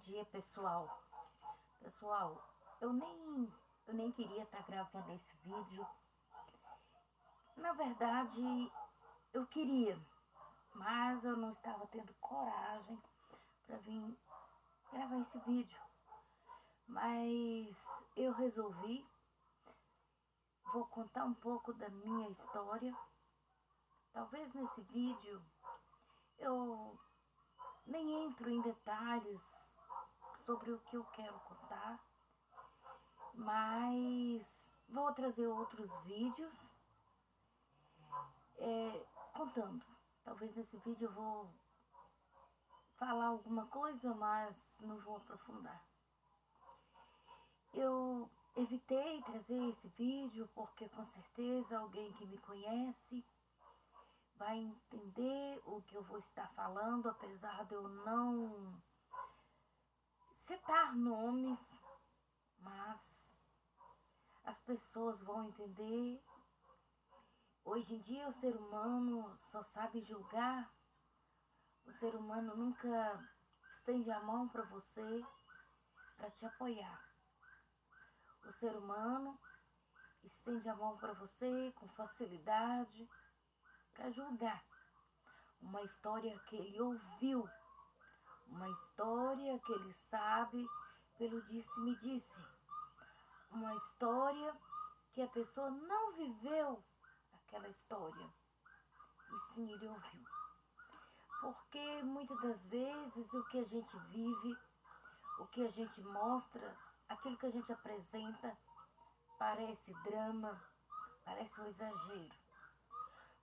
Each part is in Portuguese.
dia, pessoal. Pessoal, eu nem queria estar gravando esse vídeo. Na verdade, eu queria, mas eu não estava tendo coragem para vir gravar esse vídeo. Mas eu resolvi, vou contar um pouco da minha história. Talvez nesse vídeo eu nem entro em detalhes sobre o que eu quero contar, mas vou trazer outros vídeos contando. Talvez nesse vídeo eu vou falar alguma coisa, mas não vou aprofundar. Eu evitei trazer esse vídeo porque com certeza alguém que me conhece vai entender o que eu vou estar falando, apesar de eu não citar nomes, mas as pessoas vão entender. Hoje em dia o ser humano só sabe julgar, o ser humano nunca estende a mão para você, para te apoiar. O ser humano estende a mão para você com facilidade para julgar uma história que ele ouviu, uma história que ele sabe pelo disse-me-disse, uma história que a pessoa não viveu aquela história, e sim ele ouviu. Porque muitas das vezes o que a gente vive, o que a gente mostra, aquilo que a gente apresenta parece drama, parece um exagero.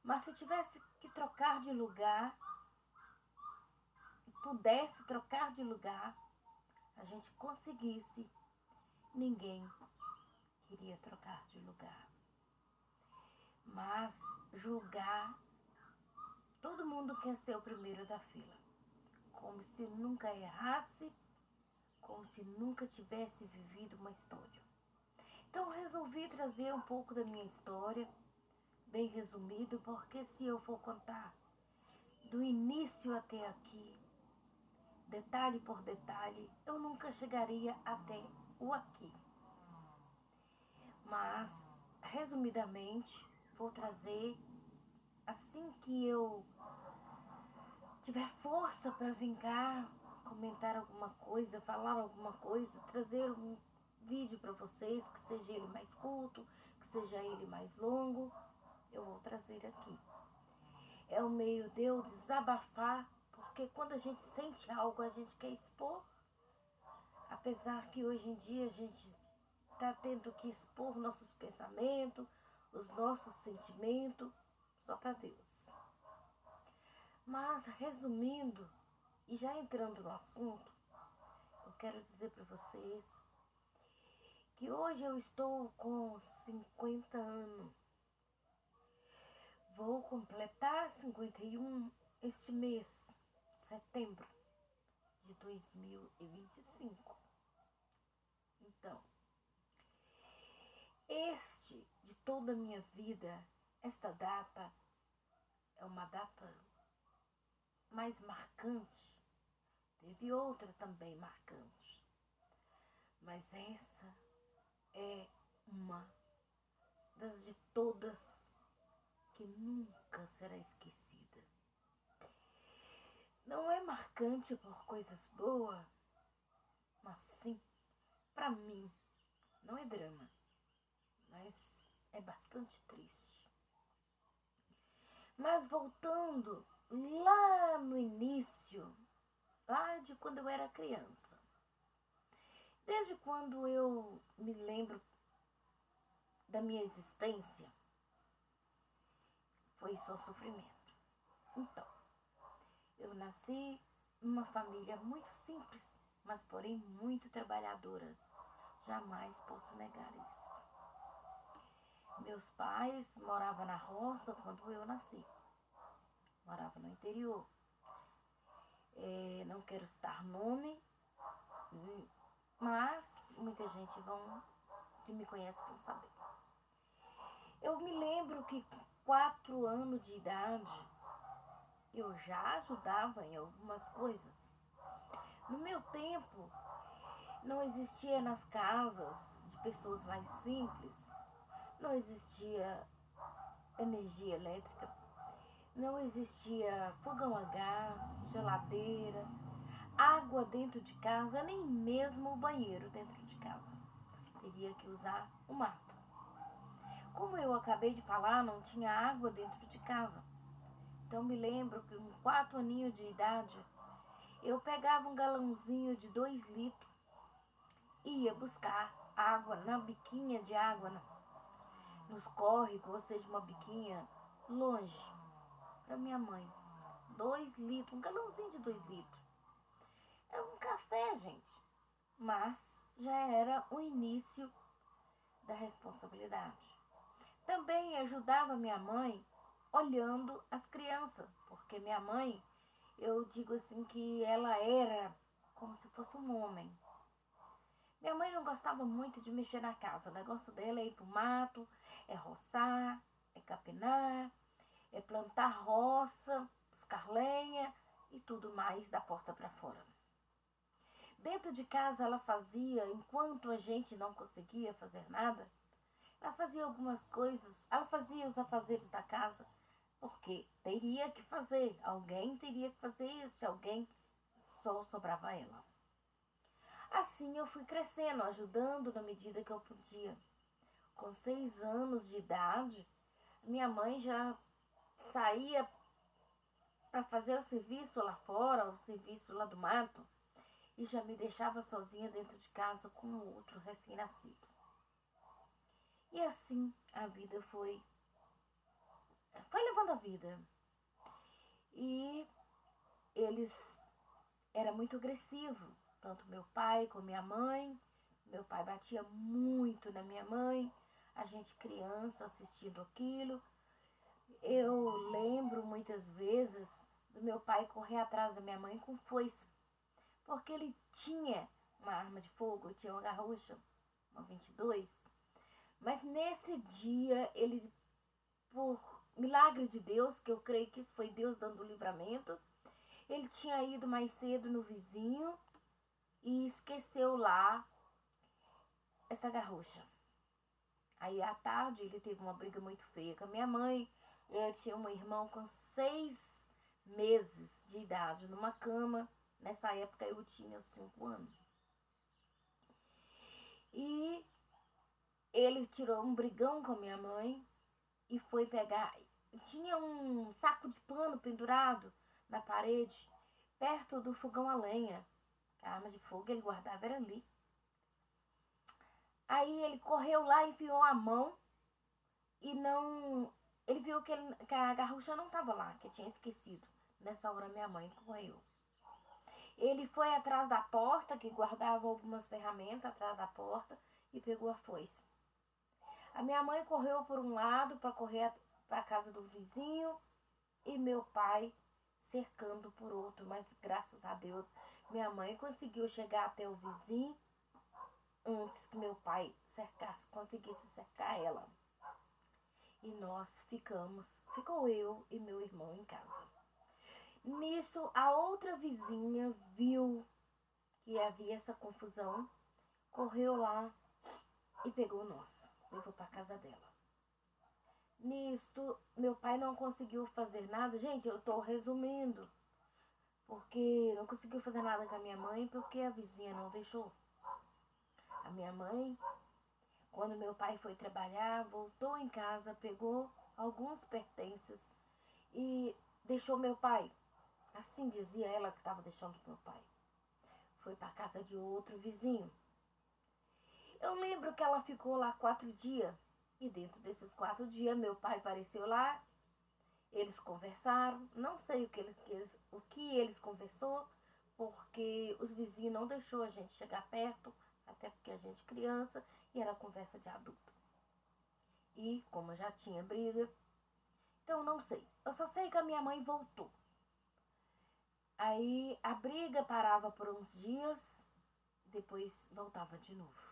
Mas se tivesse que trocar de lugar, pudesse trocar de lugar, a gente conseguisse, ninguém queria trocar de lugar. Mas julgar, todo mundo quer ser o primeiro da fila, como se nunca errasse, como se nunca tivesse vivido uma história. Então eu resolvi trazer um pouco da minha história, bem resumido, porque se eu for contar do início até aqui, detalhe por detalhe, eu nunca chegaria até o aqui. Mas, resumidamente, vou trazer assim que eu tiver força para vir cá, comentar alguma coisa, falar alguma coisa, trazer um vídeo para vocês, que seja ele mais curto, que seja ele mais longo, eu vou trazer aqui. É o meio de eu desabafar, porque quando a gente sente algo, a gente quer expor. Apesar que hoje em dia a gente está tendo que expor nossos pensamentos, os nossos sentimentos, só para Deus. Mas, resumindo, e já entrando no assunto, eu quero dizer para vocês que hoje eu estou com 50 anos. Vou completar 51 este mês, setembro de 2025. Então, de toda a minha vida, esta data é uma data mais marcante. Teve outra também marcante, mas essa é uma das de todas que nunca será esquecida. Não é marcante por coisas boas, mas sim, para mim, não é drama, mas é bastante triste. Mas voltando lá no início, lá de quando eu era criança, desde quando eu me lembro da minha existência, foi só sofrimento. Então, eu nasci numa família muito simples, mas porém muito trabalhadora. Jamais posso negar isso. Meus pais moravam na roça quando eu nasci. Moravam no interior. Não quero citar nome, mas muita gente que me conhece vão saber. Eu me lembro que com 4 anos de idade, eu já ajudava em algumas coisas. No meu tempo, não existia nas casas de pessoas mais simples, não existia energia elétrica, não existia fogão a gás, geladeira, água dentro de casa, nem mesmo o banheiro dentro de casa. Teria que usar o mato. Como eu acabei de falar, não tinha água dentro de casa. Então me lembro que com 4 aninhos de idade, eu pegava um galãozinho de 2 litros e ia buscar água na biquinha de água, nos córregos, ou seja, uma biquinha longe, para minha mãe. 2 litros, um galãozinho de 2 litros. É um café, gente. Mas já era o início da responsabilidade. Também ajudava minha mãe olhando as crianças, porque minha mãe, eu digo assim que ela era como se fosse um homem. Minha mãe não gostava muito de mexer na casa. O negócio dela é ir pro mato, é roçar, é capinar, é plantar roça, buscar lenha e tudo mais da porta para fora. Dentro de casa ela fazia, enquanto a gente não conseguia fazer nada, ela fazia algumas coisas, ela fazia os afazeres da casa, porque teria que fazer, alguém teria que fazer isso, alguém só sobrava ela. Assim eu fui crescendo, ajudando na medida que eu podia. Com 6 anos de idade, minha mãe já saía para fazer o serviço lá fora, o serviço lá do mato, e já me deixava sozinha dentro de casa com o outro recém-nascido. E assim a vida foi levando a vida. E eles era muito agressivo, tanto meu pai como minha mãe. Meu pai batia muito na minha mãe, a gente criança assistindo aquilo. Eu lembro muitas vezes do meu pai correr atrás da minha mãe com foice, porque ele tinha uma arma de fogo, tinha uma garrucha, uma 22. Mas nesse dia, ele, por milagre de Deus, que eu creio que isso foi Deus dando o livramento, ele tinha ido mais cedo no vizinho e esqueceu lá essa garrucha. Aí à tarde ele teve uma briga muito feia com a minha mãe. Eu tinha um irmão com 6 meses de idade numa cama. Nessa época eu tinha 5 anos. E ele tirou um brigão com a minha mãe e foi pegar. Tinha um saco de pano pendurado na parede, perto do fogão a lenha. A arma de fogo ele guardava era ali. Aí ele correu lá, enfiou a mão e não. Ele viu que a garrucha não estava lá, que eu tinha esquecido. Nessa hora minha mãe correu. Ele foi atrás da porta, que guardava algumas ferramentas atrás da porta, e pegou a foice. A minha mãe correu por um lado para correr para a casa do vizinho e meu pai cercando por outro. Mas graças a Deus, minha mãe conseguiu chegar até o vizinho antes que meu pai conseguisse cercar ela. E nós ficou eu e meu irmão em casa. Nisso, a outra vizinha viu que havia essa confusão, correu lá e pegou nós, levou para casa dela. Nisto, meu pai não conseguiu fazer nada. Gente, eu estou resumindo, porque não conseguiu fazer nada com a minha mãe, porque a vizinha não deixou. A minha mãe, quando meu pai foi trabalhar, voltou em casa, pegou alguns pertences e deixou meu pai. Assim dizia ela que estava deixando meu pai. Foi para a casa de outro vizinho. Eu lembro que ela ficou lá 4 dias. E dentro desses 4 dias, meu pai apareceu lá. Eles conversaram. Não sei o que eles conversou, porque os vizinhos não deixou a gente chegar perto, até porque a gente criança, e era conversa de adulto. E como já tinha briga, então não sei. Eu só sei que a minha mãe voltou. Aí a briga parava por uns dias, depois voltava de novo.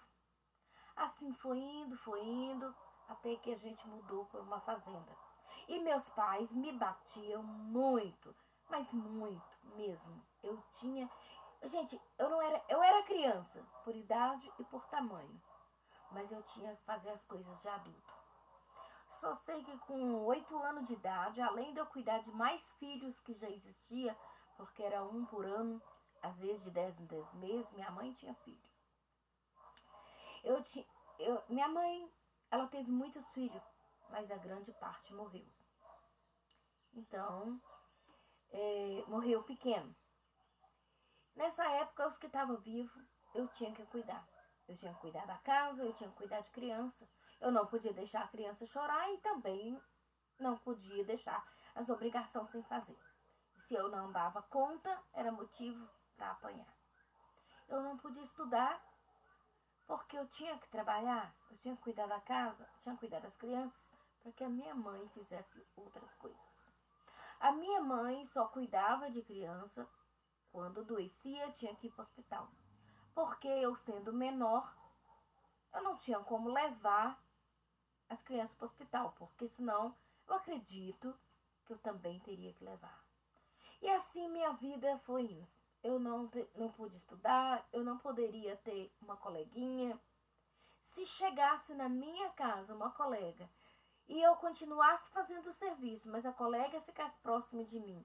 Assim foi indo, até que a gente mudou para uma fazenda. E meus pais me batiam muito, mas muito mesmo. Gente, eu era criança, por idade e por tamanho. Mas eu tinha que fazer as coisas de adulto. Só sei que com 8 anos de idade, além de eu cuidar de mais filhos que já existia, porque era um por ano, às vezes de 10 em 10 meses, minha mãe tinha filho. Minha mãe, ela teve muitos filhos, mas a grande parte morreu. Então, morreu pequeno. Nessa época, os que estavam vivos, eu tinha que cuidar. Eu tinha que cuidar da casa, eu tinha que cuidar de criança. Eu não podia deixar a criança chorar e também não podia deixar as obrigações sem fazer. Se eu não dava conta, era motivo para apanhar. Eu não podia estudar porque eu tinha que trabalhar, eu tinha que cuidar da casa, eu tinha que cuidar das crianças, para que a minha mãe fizesse outras coisas. A minha mãe só cuidava de criança quando adoecia, tinha que ir para o hospital. Porque eu, sendo menor, eu não tinha como levar as crianças para o hospital, porque senão eu acredito que eu também teria que levar. E assim minha vida foi indo. Eu não pude estudar, eu não poderia ter uma coleguinha. Se chegasse na minha casa uma colega e eu continuasse fazendo o serviço, mas a colega ficasse próxima de mim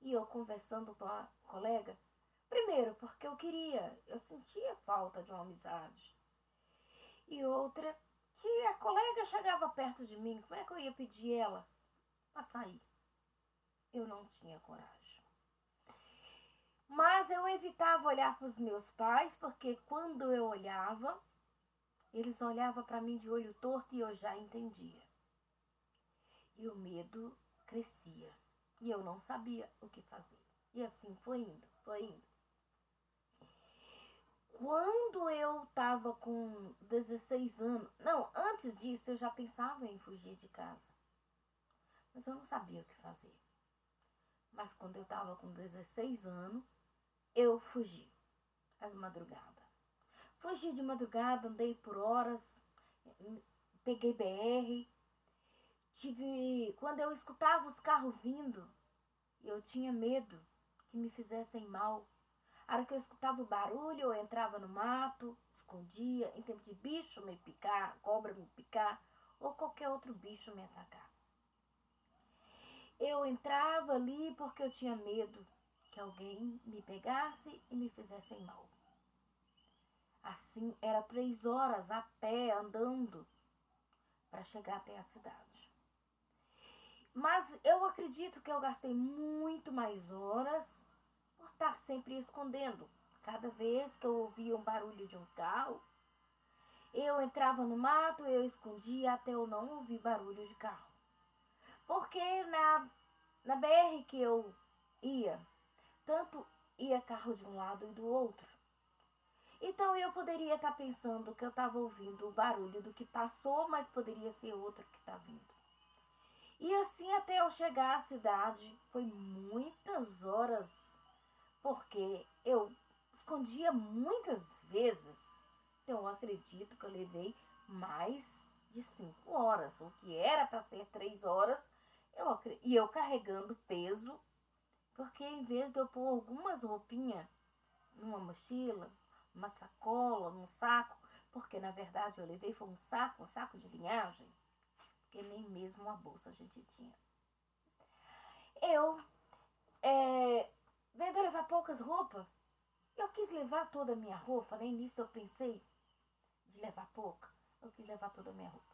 e eu conversando com a colega, primeiro, porque eu sentia falta de uma amizade. E outra, que a colega chegava perto de mim, como é que eu ia pedir ela para sair? Eu não tinha coragem. Mas eu evitava olhar para os meus pais, porque quando eu olhava, eles olhavam para mim de olho torto e eu já entendia. E o medo crescia. E eu não sabia o que fazer. E assim foi indo, foi indo. Quando eu estava com 16 anos... Não, antes disso eu já pensava em fugir de casa. Mas eu não sabia o que fazer. Mas quando eu estava com 16 anos, eu fugi. Às madrugadas. Fugi de madrugada, andei por horas, peguei BR. Quando eu escutava os carros vindo, eu tinha medo que me fizessem mal. A hora que eu escutava o barulho, eu entrava no mato, escondia, em tempo de bicho me picar, cobra me picar, ou qualquer outro bicho me atacar. Eu entrava ali porque eu tinha medo que alguém me pegasse e me fizessem mal. Assim, era 3 horas a pé, andando, para chegar até a cidade. Mas eu acredito que eu gastei muito mais horas por estar sempre escondendo. Cada vez que eu ouvia um barulho de um carro, eu entrava no mato, eu escondia até eu não ouvir barulho de carro. Porque na BR que eu ia, tanto ia carro de um lado e do outro. Então eu poderia estar pensando que eu estava ouvindo o barulho do que passou, mas poderia ser outro que está vindo. E assim até eu chegar à cidade, foi muitas horas, porque eu escondia muitas vezes. Então eu acredito que eu levei mais de 5 horas, o que era para ser 3 horas, e eu carregando peso, porque em vez de eu pôr algumas roupinhas numa mochila, uma sacola, num saco, porque na verdade eu levei foi um saco de linhagem, porque nem mesmo uma bolsa a gente tinha. Eu, vendo eu levar poucas roupas, eu quis levar toda a minha roupa, nem nisso eu pensei de levar pouca, eu quis levar toda a minha roupa.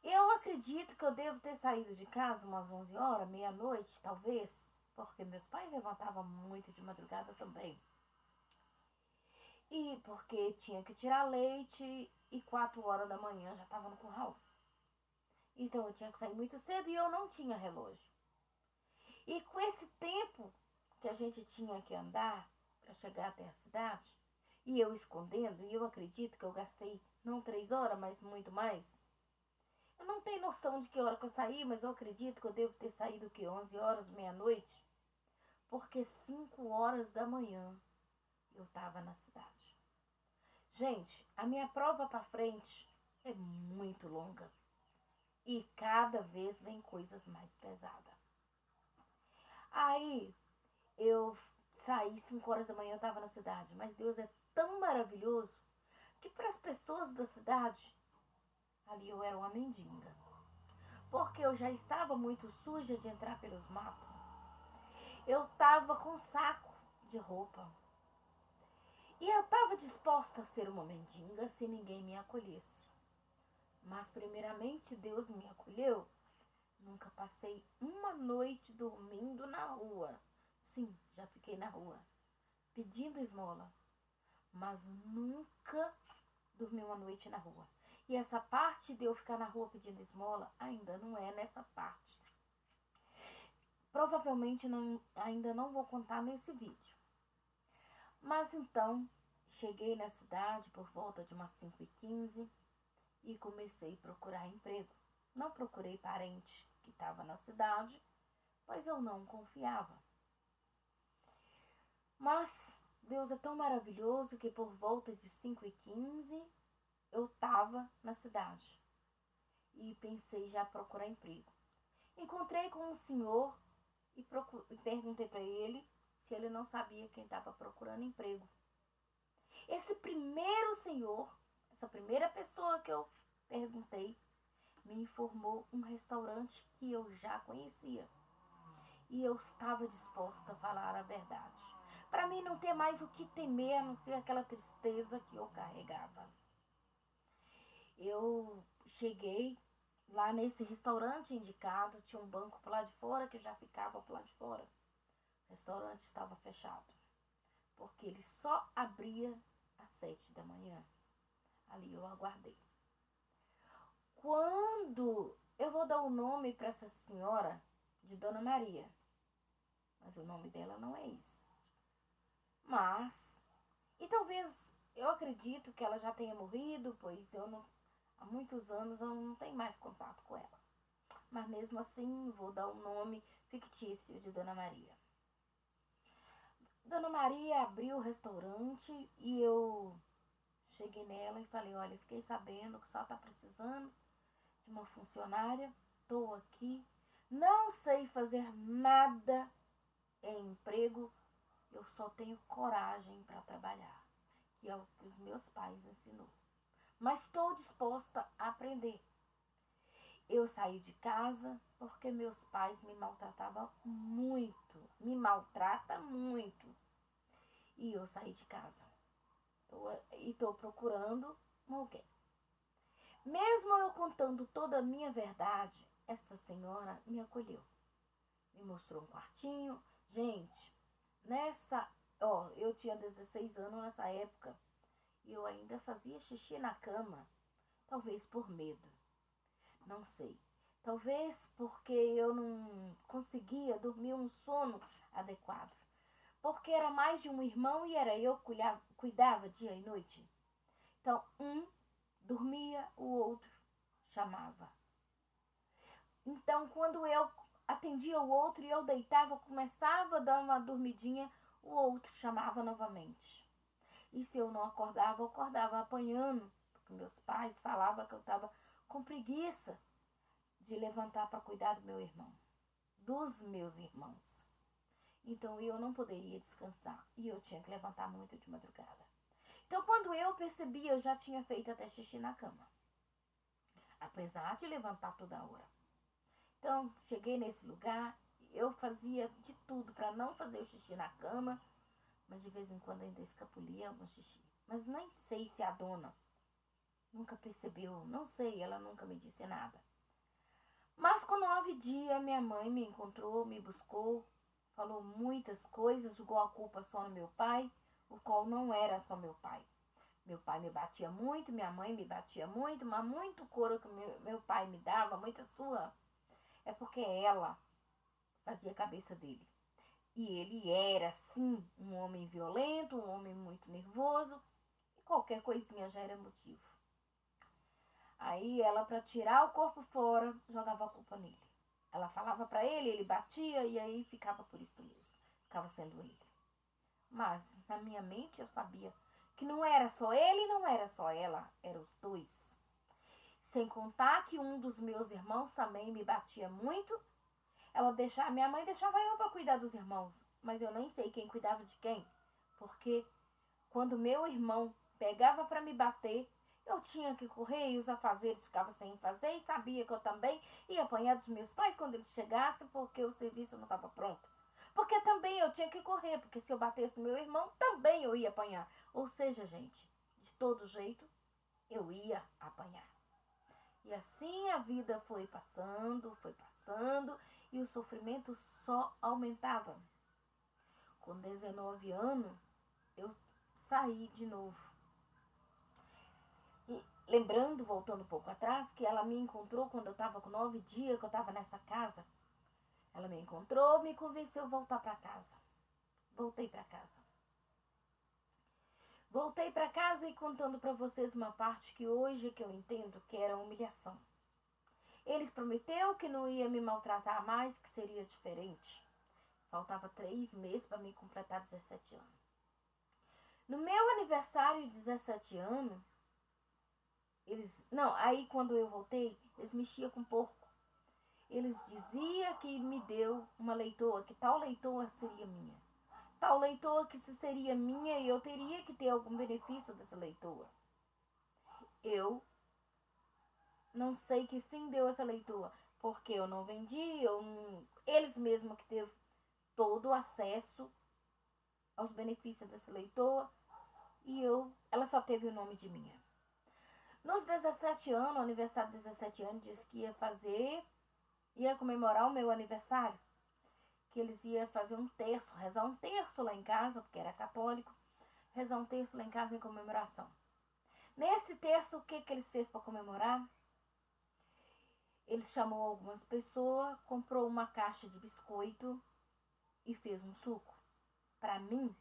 Eu acredito que eu devo ter saído de casa umas 11 horas, meia-noite, talvez, porque meus pais levantavam muito de madrugada também. E porque tinha que tirar leite e 4 horas da manhã já estava no curral. Então eu tinha que sair muito cedo e eu não tinha relógio. E com esse tempo que a gente tinha que andar para chegar até a cidade, e eu escondendo, e eu acredito que eu gastei não 3 horas, mas muito mais. Eu não tenho noção de que hora que eu saí, mas eu acredito que eu devo ter saído que 11 horas, meia-noite, porque 5 horas da manhã eu estava na cidade. Gente, a minha prova para frente é muito longa e cada vez vem coisas mais pesadas. Aí eu saí 5 horas da manhã, eu estava na cidade. Mas Deus é tão maravilhoso que para as pessoas da cidade, ali eu era uma mendiga. Porque eu já estava muito suja de entrar pelos matos. Eu estava com um saco de roupa. E eu estava disposta a ser uma mendiga se ninguém me acolhesse. Mas primeiramente Deus me acolheu. Nunca passei uma noite dormindo na rua. Sim, já fiquei na rua, pedindo esmola. Mas nunca dormi uma noite na rua. E essa parte de eu ficar na rua pedindo esmola ainda não é nessa parte. Provavelmente ainda não vou contar nesse vídeo. Mas então, cheguei na cidade por volta de umas 5h15 e comecei a procurar emprego. Não procurei parente que estava na cidade, pois eu não confiava. Mas Deus é tão maravilhoso que por volta de 5h15 eu estava na cidade e pensei já procurar emprego. Encontrei com um senhor e perguntei para ele se ele não sabia quem estava procurando emprego. Esse primeiro senhor, essa primeira pessoa que eu perguntei, me informou um restaurante que eu já conhecia. E eu estava disposta a falar a verdade. Para mim não ter mais o que temer, a não ser aquela tristeza que eu carregava. Eu cheguei lá nesse restaurante indicado, tinha um banco para lá de fora, que já ficava para lá de fora. O restaurante estava fechado, porque ele só abria às 7 da manhã. Ali eu aguardei. Quando eu vou dar o nome para essa senhora de Dona Maria, mas o nome dela não é esse. Mas, e talvez, eu acredito que ela já tenha morrido, pois há muitos anos eu não tenho mais contato com ela. Mas mesmo assim, vou dar o nome fictício de Dona Maria. Dona Maria abriu o restaurante e eu cheguei nela e falei, olha, fiquei sabendo que só está precisando de uma funcionária, estou aqui, não sei fazer nada em emprego, eu só tenho coragem para trabalhar, que é o que os meus pais ensinou. Mas estou disposta a aprender. Eu saí de casa porque meus pais me maltratavam muito, me maltratam muito. E eu saí de casa. E estou procurando alguém. Mesmo eu contando toda a minha verdade, esta senhora me acolheu. Me mostrou um quartinho. Gente, eu tinha 16 anos nessa época e eu ainda fazia xixi na cama, talvez por medo, não sei. Talvez porque eu não conseguia dormir um sono adequado. Porque era mais de um irmão e era eu que cuidava dia e noite. Então, um dormia, o outro chamava. Então, quando eu atendia o outro e eu deitava, começava a dar uma dormidinha, o outro chamava novamente. E se eu não acordava, eu acordava apanhando, porque meus pais falavam que eu estava com preguiça de levantar para cuidar do meu irmão, dos meus irmãos. Então eu não poderia descansar e eu tinha que levantar muito de madrugada. Então quando eu percebi, eu já tinha feito até xixi na cama, apesar de levantar toda hora. Então cheguei nesse lugar, eu fazia de tudo para não fazer o xixi na cama, mas de vez em quando ainda escapulia algum xixi. Mas nem sei se a dona nunca percebeu, não sei, ela nunca me disse nada. Mas com 9 dias, minha mãe me encontrou, me buscou, falou muitas coisas, jogou a culpa só no meu pai, o qual não era só meu pai. Meu pai me batia muito, minha mãe me batia muito, mas muito couro que meu pai me dava, muita sua, é porque ela fazia a cabeça dele. E ele era, sim, um homem violento, um homem muito nervoso, e qualquer coisinha já era motivo. Aí ela, para tirar o corpo fora, jogava a culpa nele. Ela falava para ele, ele batia e aí ficava por isso mesmo. Ficava sendo ele. Mas na minha mente eu sabia que não era só ele, não era só ela, eram os dois. Sem contar que um dos meus irmãos também me batia muito. Minha mãe deixava eu para cuidar dos irmãos, mas eu nem sei quem cuidava de quem, porque quando meu irmão pegava para me bater, eu tinha que correr e os afazeres ficavam sem fazer e sabia que eu também ia apanhar dos meus pais quando eles chegassem porque o serviço não estava pronto. Porque também eu tinha que correr, porque se eu batesse no meu irmão, também eu ia apanhar. Ou seja, gente, de todo jeito, eu ia apanhar. E assim a vida foi passando, e o sofrimento só aumentava. Com 19 anos, eu saí de novo. E lembrando, voltando um pouco atrás, que ela me encontrou quando eu estava com 9 dias, que eu estava nessa casa. Ela me encontrou, me convenceu a voltar para casa. Voltei para casa. Voltei para casa e contando para vocês uma parte que hoje que eu entendo que era humilhação. Eles prometeu que não ia me maltratar mais, que seria diferente. Faltava 3 meses para me completar 17 anos. No meu aniversário de 17 anos, aí quando eu voltei, eles mexiam com porco. Eles diziam que me deu uma leitoa, que tal leitoa seria minha. Tal leitoa que se seria minha e eu teria que ter algum benefício dessa leitoa. Eu não sei que fim deu essa leitoa, porque eu não vendi, eles mesmos que teve todo o acesso aos benefícios dessa leitoa e ela só teve o nome de minha. Nos 17 anos, no aniversário de 17 anos, disse que ia comemorar o meu aniversário, que eles iam fazer um terço, rezar um terço lá em casa, porque era católico, rezar um terço lá em casa em comemoração. Nesse terço, o que eles fez para comemorar? Eles chamou algumas pessoas, comprou uma caixa de biscoito e fez um suco. Para mim,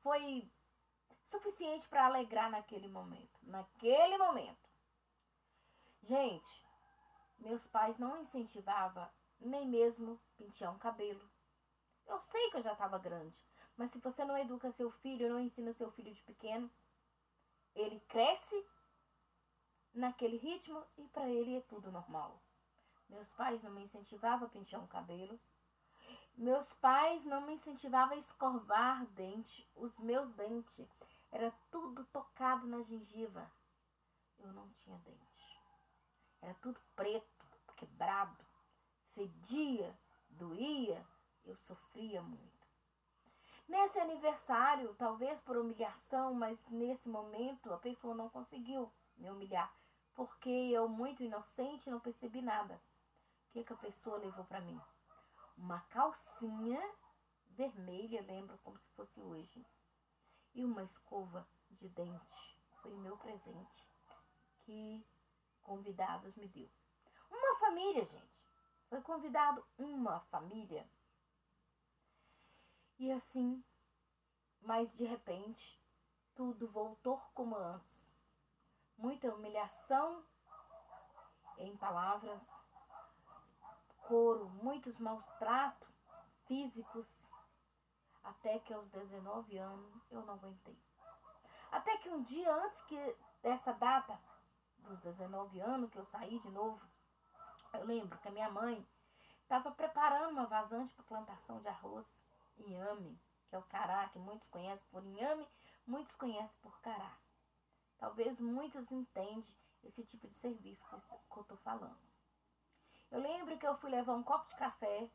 foi suficiente para alegrar naquele momento. Gente, meus pais não incentivavam nem mesmo pentear um cabelo. Eu sei que eu já estava grande, mas se você não educa seu filho, não ensina seu filho de pequeno, ele cresce naquele ritmo e para ele é tudo normal. Meus pais não me incentivavam a pentear um cabelo. Meus pais não me incentivavam a escovar dente. Os meus dentes era tudo tocado na gengiva. Eu não tinha dente. Era tudo preto, quebrado, fedia, doía. Eu sofria muito. Nesse aniversário, talvez por humilhação, mas nesse momento a pessoa não conseguiu me humilhar, porque eu, muito inocente, não percebi nada. O que a pessoa levou para mim? Uma calcinha vermelha, lembro como se fosse hoje, e uma escova de dente. Foi o meu presente que convidados me deu. Uma família, gente. Foi convidado uma família. E assim, mas de repente, tudo voltou como antes. Muita humilhação em palavras, couro, muitos maus tratos físicos, até que aos 19 anos eu não aguentei. Até que um dia antes dessa data, dos 19 anos, que eu saí de novo, eu lembro que a minha mãe estava preparando uma vazante para plantação de arroz, inhame, que é o cará, que muitos conhecem por inhame, muitos conhecem por cará. Talvez muitos entendem esse tipo de serviço que eu estou falando. Eu lembro que eu fui levar um copo de café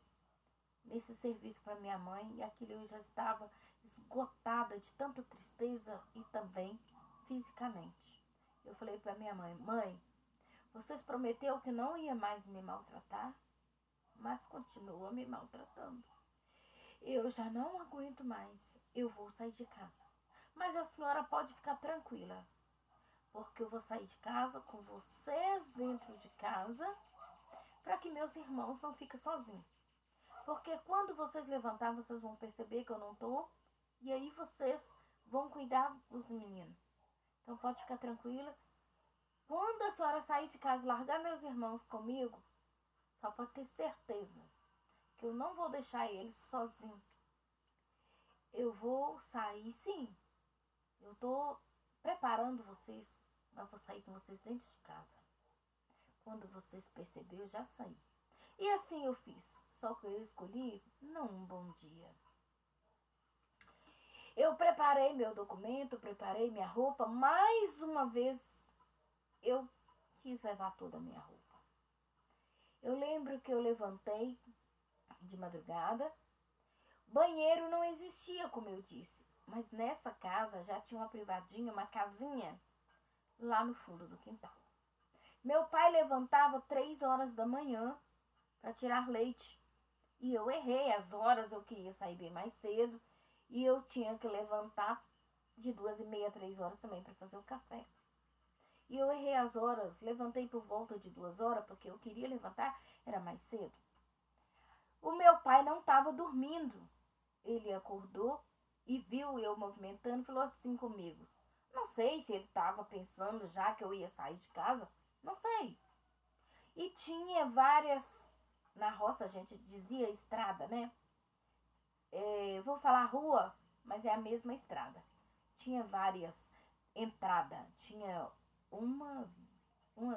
nesse serviço para minha mãe e aquilo eu já estava esgotada de tanta tristeza e também fisicamente. Eu falei para minha mãe: mãe, vocês prometeram que não ia mais me maltratar, mas continua me maltratando. Eu já não aguento mais, eu vou sair de casa. Mas a senhora pode ficar tranquila, porque eu vou sair de casa com vocês dentro de casa, para que meus irmãos não fiquem sozinhos. Porque quando vocês levantar, vocês vão perceber que eu não estou, e aí vocês vão cuidar dos meninos. Então pode ficar tranquila. Quando a senhora sair de casa e largar meus irmãos comigo, só pode ter certeza que eu não vou deixar eles sozinhos. Eu vou sair, sim. Eu estou preparando vocês, mas vou sair com vocês dentro de casa. Quando vocês perceberem, eu já saí. E assim eu fiz. Só que eu escolhi não um bom dia. Eu preparei meu documento, preparei minha roupa. Mais uma vez, eu quis levar toda a minha roupa. Eu lembro que eu levantei de madrugada. Banheiro não existia, como eu disse. Mas nessa casa já tinha uma privadinha, uma casinha lá no fundo do quintal. Meu pai levantava 3 horas da manhã para tirar leite. E eu errei as horas, eu queria sair bem mais cedo. E eu tinha que levantar de 2h30, 3 horas também para fazer o café. E eu errei as horas, levantei por volta de 2 horas, porque eu queria levantar, era mais cedo. O meu pai não estava dormindo. Ele acordou e viu eu movimentando e falou assim comigo. Não sei se ele estava pensando já que eu ia sair de casa, não sei. E tinha várias, na roça a gente dizia estrada, né? Vou falar rua, mas é a mesma estrada. Tinha várias entradas, tinha uma,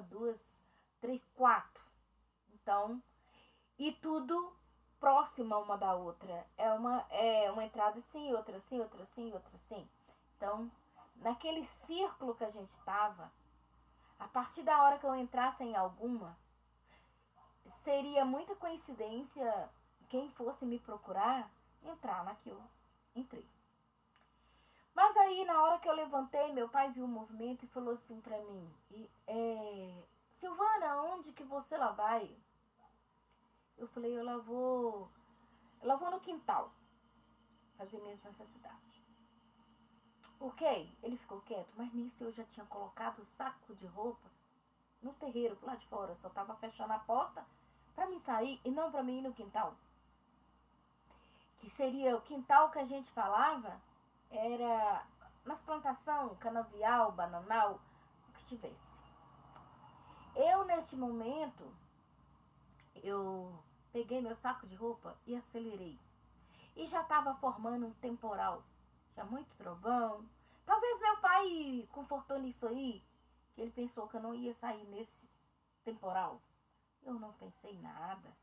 duas, três, 4. Então, e tudo próxima uma da outra. É uma entrada assim, outra assim, outra assim, outra assim. Então, naquele círculo que a gente estava, a partir da hora que eu entrasse em alguma, seria muita coincidência quem fosse me procurar entrar na que eu entrei. Mas aí, na hora que eu levantei, meu pai viu o movimento e falou assim pra mim, Silvana, onde que você lá vai? Eu falei, eu vou no quintal fazer minhas necessidades. Ok, ele ficou quieto, mas nisso eu já tinha colocado o saco de roupa no terreiro, lá de fora. Eu só tava fechando a porta pra mim sair e não pra mim ir no quintal. Que seria o quintal que a gente falava, era nas plantações, canavial, bananal, o que tivesse. Eu, neste momento, eu peguei meu saco de roupa e acelerei. E já estava formando um temporal. Já muito trovão. Talvez meu pai confortou nisso aí, que ele pensou que eu não ia sair nesse temporal. Eu não pensei nada.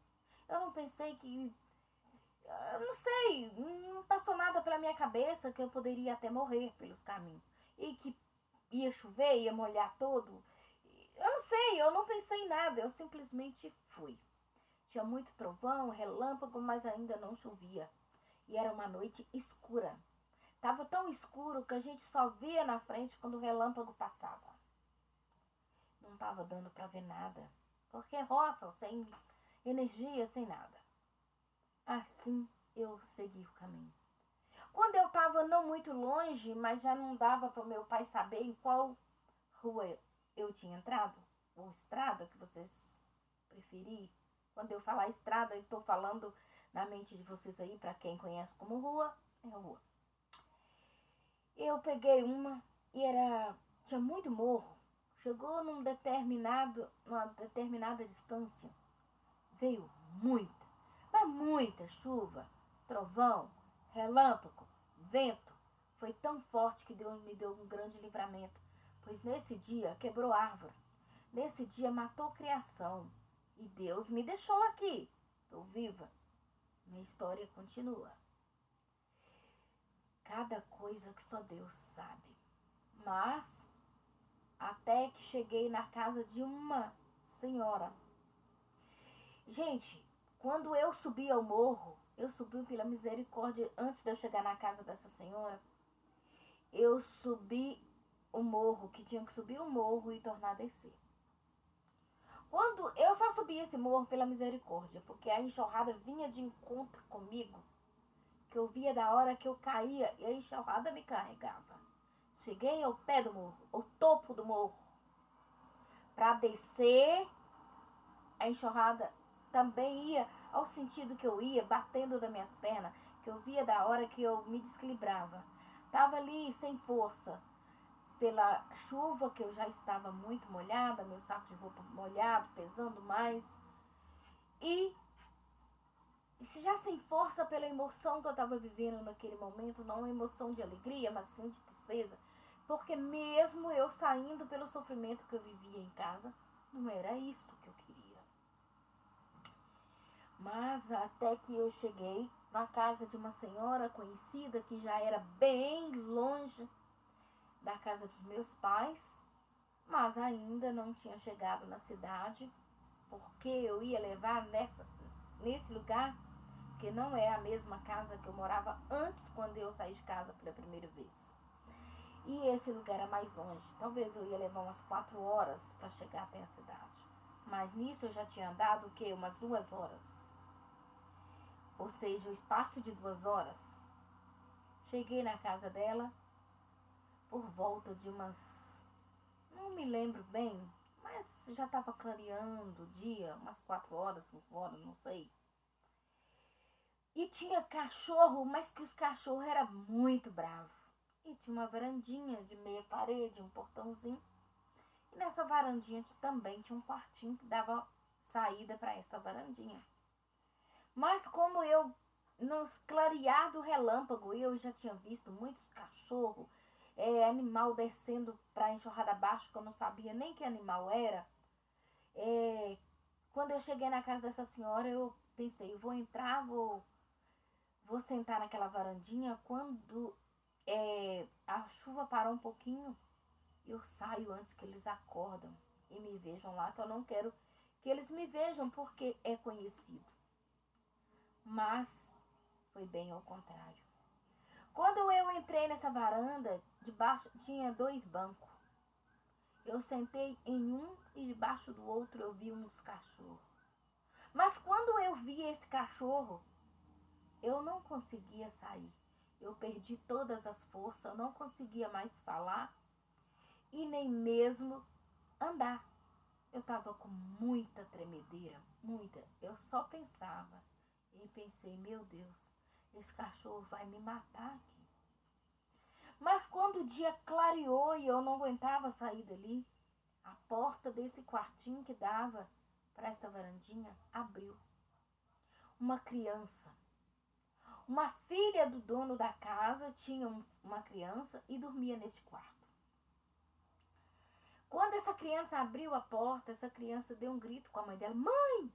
Eu não pensei que... Eu não sei, não passou nada pela minha cabeça que eu poderia até morrer pelos caminhos. E que ia chover, ia molhar todo. Eu não sei, eu não pensei em nada. Eu simplesmente fui. Tinha muito trovão, relâmpago, mas ainda não chovia. E era uma noite escura. Tava tão escuro que a gente só via na frente quando o relâmpago passava. Não tava dando para ver nada. Porque roça, sem energia, sem nada. Assim eu segui o caminho. Quando eu tava não muito longe, mas já não dava para o meu pai saber em qual rua eu tinha entrado, ou estrada, que vocês preferirem. Quando eu falar estrada, eu estou falando na mente de vocês aí, para quem conhece como rua, é rua. Eu peguei uma e tinha muito morro. Chegou numa determinada distância. Veio muita chuva, trovão, relâmpago, vento. Foi tão forte que Deus me deu um grande livramento, pois nesse dia quebrou árvore. Nesse dia matou criação. E Deus me deixou aqui. Estou viva. Minha história continua. Cada coisa que só Deus sabe. Mas, até que cheguei na casa de uma senhora. Gente, quando eu subi ao morro, eu subi pela misericórdia. Antes de eu chegar na casa dessa senhora, eu subi o morro, que tinha que subir o morro e tornar a descer. Quando eu só subi esse morro pela misericórdia, porque a enxurrada vinha de encontro comigo, que eu via da hora que eu caía e a enxurrada me carregava. Cheguei ao pé do morro, ao topo do morro. Para descer, a enxurrada também ia ao sentido que eu ia, batendo nas minhas pernas, que eu via da hora que eu me desequilibrava. Tava ali sem força, pela chuva, que eu já estava muito molhada, meu saco de roupa molhado, pesando mais. E já sem força pela emoção que eu estava vivendo naquele momento, não uma emoção de alegria, mas sim de tristeza. Porque mesmo eu saindo pelo sofrimento que eu vivia em casa, não era isto que eu queria. Mas até que eu cheguei na casa de uma senhora conhecida que já era bem longe da casa dos meus pais, mas ainda não tinha chegado na cidade, porque eu ia levar nesse lugar, que não é a mesma casa que eu morava antes, quando eu saí de casa pela primeira vez. E esse lugar era mais longe. Talvez eu ia levar umas 4 horas para chegar até a cidade. Mas nisso eu já tinha andado o quê? Umas 2 horas. Ou seja, o espaço de 2 horas. Cheguei na casa dela por volta de umas... Não me lembro bem, mas já estava clareando o dia, umas 4 horas, 5 horas, não sei. E tinha cachorro, mas que os cachorros eram muito bravos. E tinha uma varandinha de meia parede, um portãozinho. E nessa varandinha também tinha um quartinho que dava saída para essa varandinha. Mas como eu, nos clarear do relâmpago, eu já tinha visto muitos cachorros, animal descendo para enxurrada abaixo, que eu não sabia nem que animal era. Quando eu cheguei na casa dessa senhora, eu pensei, eu vou entrar, vou sentar naquela varandinha. Quando a chuva parou um pouquinho, eu saio antes que eles acordam e me vejam lá, que eu não quero que eles me vejam porque é conhecido. Mas foi bem ao contrário. Quando eu entrei nessa varanda, debaixo tinha 2 bancos. Eu sentei em um e debaixo do outro eu vi uns cachorros. Mas quando eu vi esse cachorro, eu não conseguia sair. Eu perdi todas as forças, eu não conseguia mais falar e nem mesmo andar. Eu estava com muita tremedeira, muita. Eu só pensava e pensei, meu Deus, esse cachorro vai me matar aqui. Mas quando o dia clareou e eu não aguentava sair dali, a porta desse quartinho que dava para essa varandinha abriu. Uma criança, uma filha do dono da casa, tinha uma criança e dormia neste quarto. Quando essa criança abriu a porta, essa criança deu um grito com a mãe dela: mãe,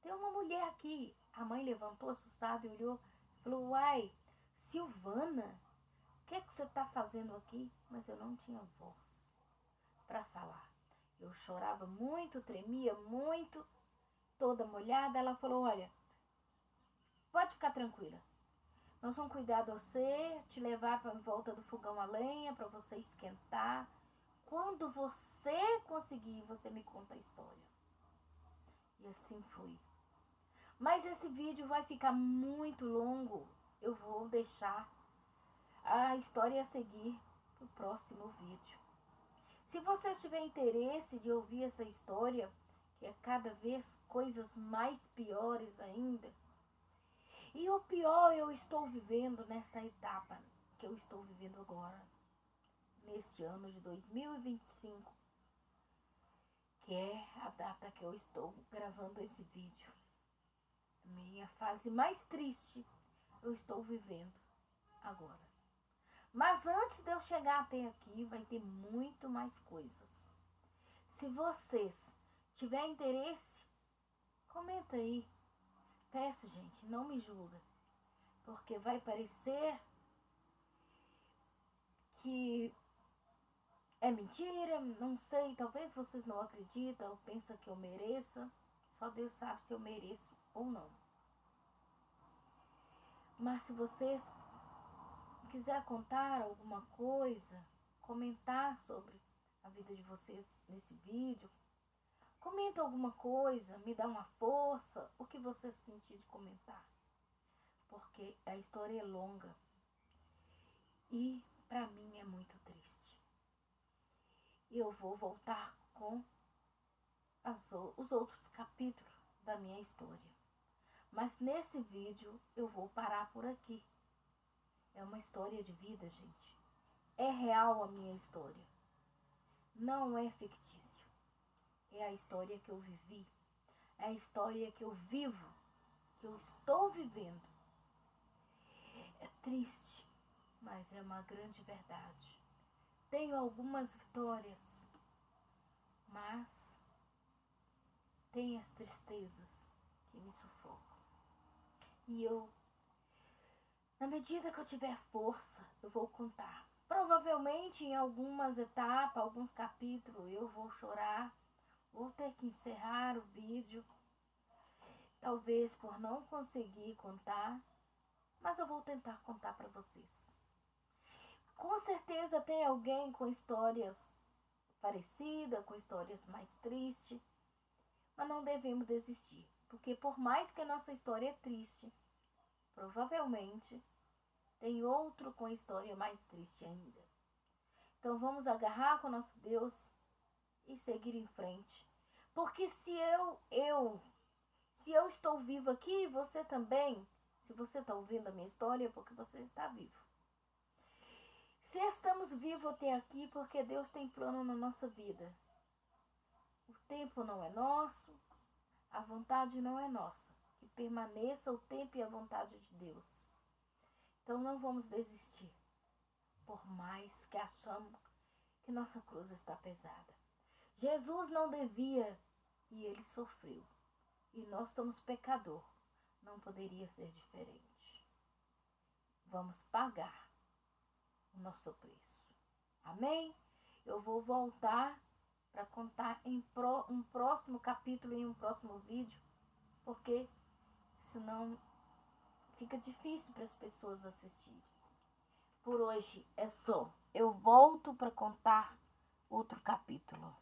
tem uma mulher aqui. A mãe levantou assustada e olhou e falou: uai, Silvana, o que é que você está fazendo aqui? Mas eu não tinha voz para falar. Eu chorava muito, tremia muito, toda molhada. Ela falou: olha, pode ficar tranquila. Nós vamos cuidar de você, te levar para em volta do fogão a lenha para você esquentar. Quando você conseguir, você me conta a história. E assim foi. Mas esse vídeo vai ficar muito longo. Eu vou deixar a história a seguir para o próximo vídeo. Se você tiver interesse de ouvir essa história, que é cada vez coisas mais piores ainda, e o pior eu estou vivendo nessa etapa que eu estou vivendo agora, neste ano de 2025, que é a data que eu estou gravando esse vídeo. Minha fase mais triste eu estou vivendo agora. Mas antes de eu chegar até aqui, vai ter muito mais coisas. Se vocês tiverem interesse, comenta aí. Peço, gente, não me julga. Porque vai parecer que é mentira, não sei. Talvez vocês não acreditam ou pensam que eu mereça. Só Deus sabe se eu mereço ou não. Mas se vocês quiser contar alguma coisa, comentar sobre a vida de vocês nesse vídeo, comenta alguma coisa, me dá uma força, o que você sentir de comentar. Porque a história é longa e para mim é muito triste. E eu vou voltar com os outros capítulos da minha história. Mas nesse vídeo eu vou parar por aqui. É uma história de vida, gente. É real a minha história. Não é fictício. É a história que eu vivi. É a história que eu vivo. Que eu estou vivendo. É triste, mas é uma grande verdade. Tenho algumas vitórias, mas tem as tristezas que me sufocam. E na medida que eu tiver força, eu vou contar. Provavelmente em algumas etapas, alguns capítulos, eu vou chorar. Vou ter que encerrar o vídeo. Talvez por não conseguir contar. Mas eu vou tentar contar para vocês. Com certeza tem alguém com histórias parecidas, com histórias mais tristes. Mas não devemos desistir. Porque por mais que a nossa história é triste, provavelmente tem outro com história mais triste ainda. Então vamos agarrar com o nosso Deus e seguir em frente. Porque se eu estou vivo aqui, você também. Se você está ouvindo a minha história, é porque você está vivo. Se estamos vivos até aqui, porque Deus tem plano na nossa vida. O tempo não é nosso, a vontade não é nossa. Que permaneça o tempo e a vontade de Deus. Então não vamos desistir, por mais que achamos que nossa cruz está pesada. Jesus não devia e ele sofreu. E nós somos pecador. Não poderia ser diferente. Vamos pagar o nosso preço. Amém? Eu vou voltar para contar em um próximo capítulo, em um próximo vídeo, porque senão fica difícil para as pessoas assistirem. Por hoje é só. Eu volto para contar outro capítulo.